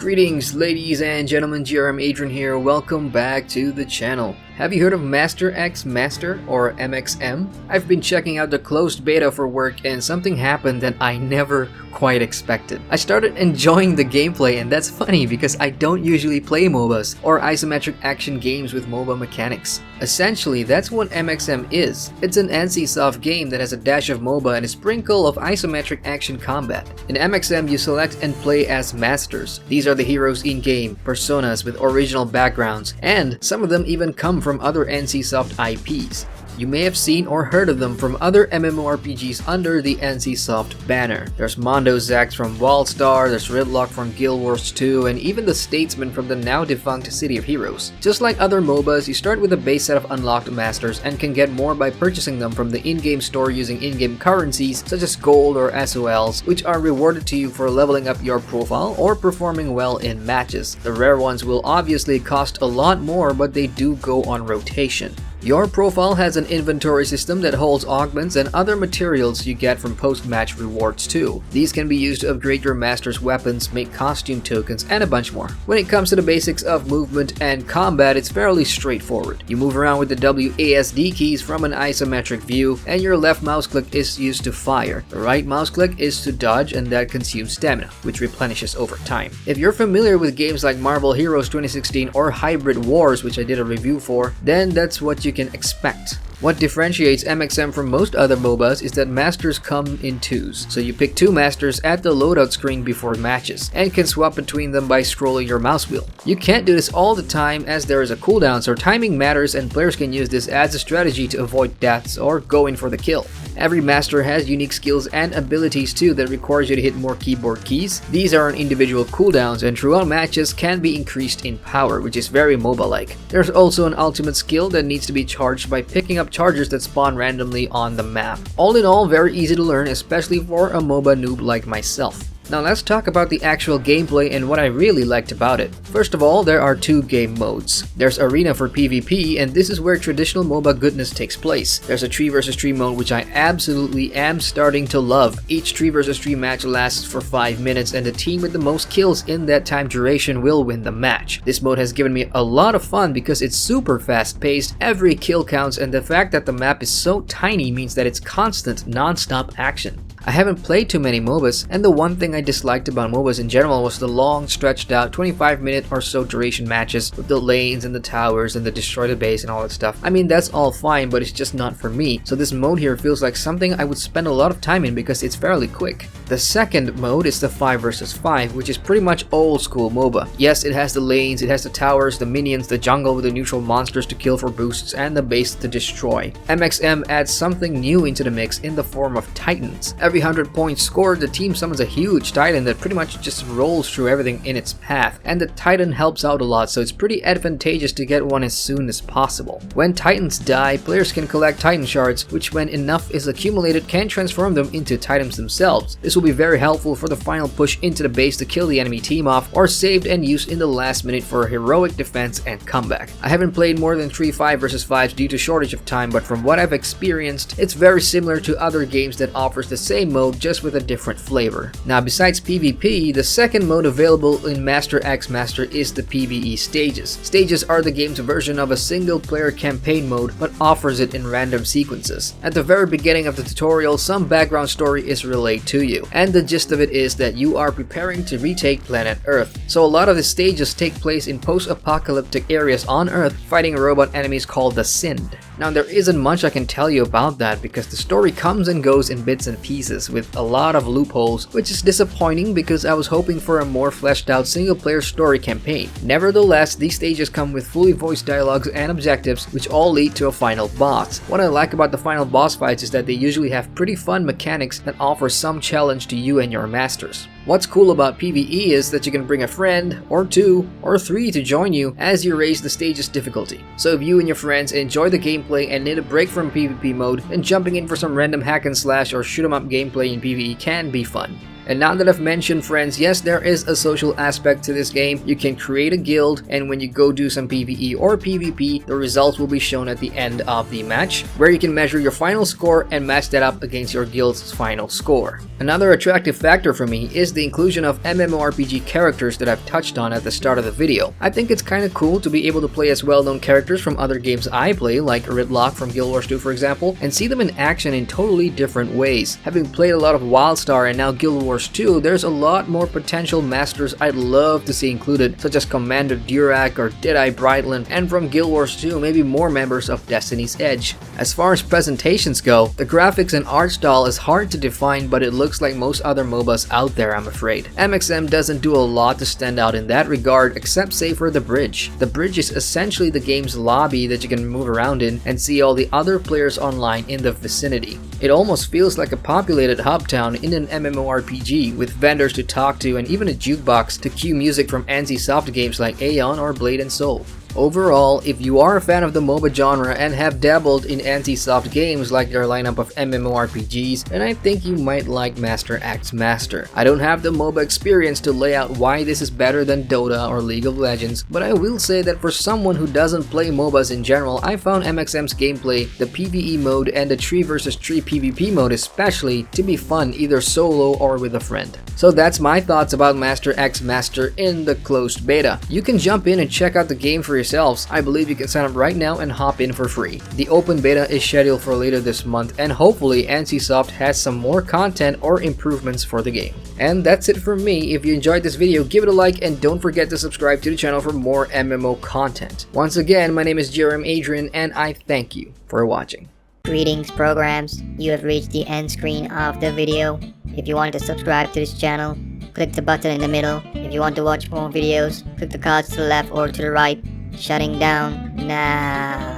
Greetings ladies and gentlemen, GRM Adrian here, welcome back to the channel. Have you heard of Master X Master or MXM? I've been checking out the closed beta for work and something happened that I never quite expected. I started enjoying the gameplay, and that's funny because I don't usually play MOBAs or isometric action games with MOBA mechanics. Essentially, that's what MXM is. It's an NCSoft game that has a dash of MOBA and a sprinkle of isometric action combat. In MXM, you select and play as masters. These are the heroes in-game, personas with original backgrounds, and some of them even come from other NCSoft IPs. You may have seen or heard of them from other MMORPGs under the NCSoft banner. There's Mondo Zax from Wildstar, there's Rytlock from Guild Wars 2, and even the Statesman from the now defunct City of Heroes. Just like other MOBAs, you start with a base set of unlocked masters and can get more by purchasing them from the in-game store using in-game currencies such as gold or SOLs, which are rewarded to you for leveling up your profile or performing well in matches. The rare ones will obviously cost a lot more, but they do go on rotation. Your profile has an inventory system that holds augments and other materials you get from post-match rewards too. These can be used to upgrade your master's weapons, make costume tokens, and a bunch more. When it comes to the basics of movement and combat, it's fairly straightforward. You move around with the WASD keys from an isometric view, and your left mouse click is used to fire. The right mouse click is to dodge, and that consumes stamina, which replenishes over time. If you're familiar with games like Marvel Heroes 2016 or Hybrid Wars, which I did a review for, then that's what you can expect. What differentiates MXM from most other MOBAs is that masters come in twos, so you pick two masters at the loadout screen before matches, and can swap between them by scrolling your mouse wheel. You can't do this all the time as there is a cooldown, so timing matters and players can use this as a strategy to avoid deaths or go in for the kill. Every master has unique skills and abilities too that requires you to hit more keyboard keys. These are on individual cooldowns and throughout matches can be increased in power, which is very MOBA-like. There's also an ultimate skill that needs to be charged by picking up chargers that spawn randomly on the map. All in all, very easy to learn, especially for a MOBA noob like myself. Now let's talk about the actual gameplay and what I really liked about it. First of all, there are two game modes. There's Arena for PvP, and this is where traditional MOBA goodness takes place. There's a 3 vs 3 mode, which I absolutely am starting to love. Each 3 vs 3 match lasts for 5 minutes, and the team with the most kills in that time duration will win the match. This mode has given me a lot of fun because it's super fast paced, every kill counts, and the fact that the map is so tiny means that it's constant, non-stop action. I haven't played too many MOBAs, and the one thing I disliked about MOBAs in general was the long, stretched out 25-minute or so duration matches with the lanes and the towers and the destroy the base and all that stuff. I mean, that's all fine, but it's just not for me, so this mode here feels like something I would spend a lot of time in because it's fairly quick. The second mode is the 5 vs 5, which is pretty much old school MOBA. Yes, it has the lanes, it has the towers, the minions, the jungle with the neutral monsters to kill for boosts, and the base to destroy. MXM adds something new into the mix in the form of titans. Every 100 points scored, the team summons a huge titan that pretty much just rolls through everything in its path, and the titan helps out a lot, so it's pretty advantageous to get one as soon as possible. When titans die, players can collect titan shards, which when enough is accumulated can transform them into titans themselves. This will be very helpful for the final push into the base to kill the enemy team off, or saved and used in the last minute for a heroic defense and comeback. I haven't played more than 3 5 vs 5s due to shortage of time, but from what I've experienced, it's very similar to other games that offers the same mode just with a different flavor. Now besides PvP, the second mode available in Master X Master is the PvE stages. Stages are the game's version of a single player campaign mode but offers it in random sequences. At the very beginning of the tutorial, some background story is relayed to you, and the gist of it is that you are preparing to retake planet Earth. So a lot of the stages take place in post-apocalyptic areas on Earth, fighting robot enemies called the Sind. Now there isn't much I can tell you about that because the story comes and goes in bits and pieces with a lot of loopholes, which is disappointing because I was hoping for a more fleshed out single player story campaign. Nevertheless, these stages come with fully voiced dialogues and objectives which all lead to a final boss. What I like about the final boss fights is that they usually have pretty fun mechanics that offer some challenge to you and your masters. What's cool about PvE is that you can bring a friend, or 2, or 3 to join you as you raise the stage's difficulty. So if you and your friends enjoy the gameplay and need a break from PvP mode, then jumping in for some random hack and slash or shoot 'em up gameplay in PvE can be fun. And now that I've mentioned friends, yes, there is a social aspect to this game. You can create a guild, and when you go do some PvE or PvP, the results will be shown at the end of the match, where you can measure your final score and match that up against your guild's final score. Another attractive factor for me is the inclusion of MMORPG characters that I've touched on at the start of the video. I think it's kinda cool to be able to play as well-known characters from other games I play, like Rytlock from Guild Wars 2 for example, and see them in action in totally different ways. Having played a lot of WildStar and now Guild Wars 2, there's a lot more potential masters I'd love to see included, such as Commander Durack or Deadeye Brightland, and from Guild Wars 2, maybe more members of Destiny's Edge. As far as presentations go, the graphics and art style is hard to define, but it looks like most other MOBAs out there, I'm afraid. MXM doesn't do a lot to stand out in that regard, except say for the bridge. The bridge is essentially the game's lobby that you can move around in and see all the other players online in the vicinity. It almost feels like a populated hub town in an MMORPG, with vendors to talk to and even a jukebox to cue music from NCSoft games like Aeon or Blade and Soul. Overall, if you are a fan of the MOBA genre and have dabbled in NCSoft games like their lineup of MMORPGs, then I think you might like Master X Master. I don't have the MOBA experience to lay out why this is better than Dota or League of Legends, but I will say that for someone who doesn't play MOBAs in general, I found MXM's gameplay, the PvE mode and the 3 vs 3 PvP mode especially, to be fun either solo or with a friend. So that's my thoughts about Master X Master in the closed beta. You can jump in and check out the game for yourselves. I believe you can sign up right now and hop in for free. The open beta is scheduled for later this month, and hopefully NCSoft has some more content or improvements for the game. And that's it from me. If you enjoyed this video, give it a like and don't forget to subscribe to the channel for more MMO content. Once again, my name is Adrian and I thank you for watching. Greetings programs, you have reached the end screen of the video. If you want to subscribe to this channel, click the button in the middle. If you want to watch more videos, click the cards to the left or to the right. Shutting down now.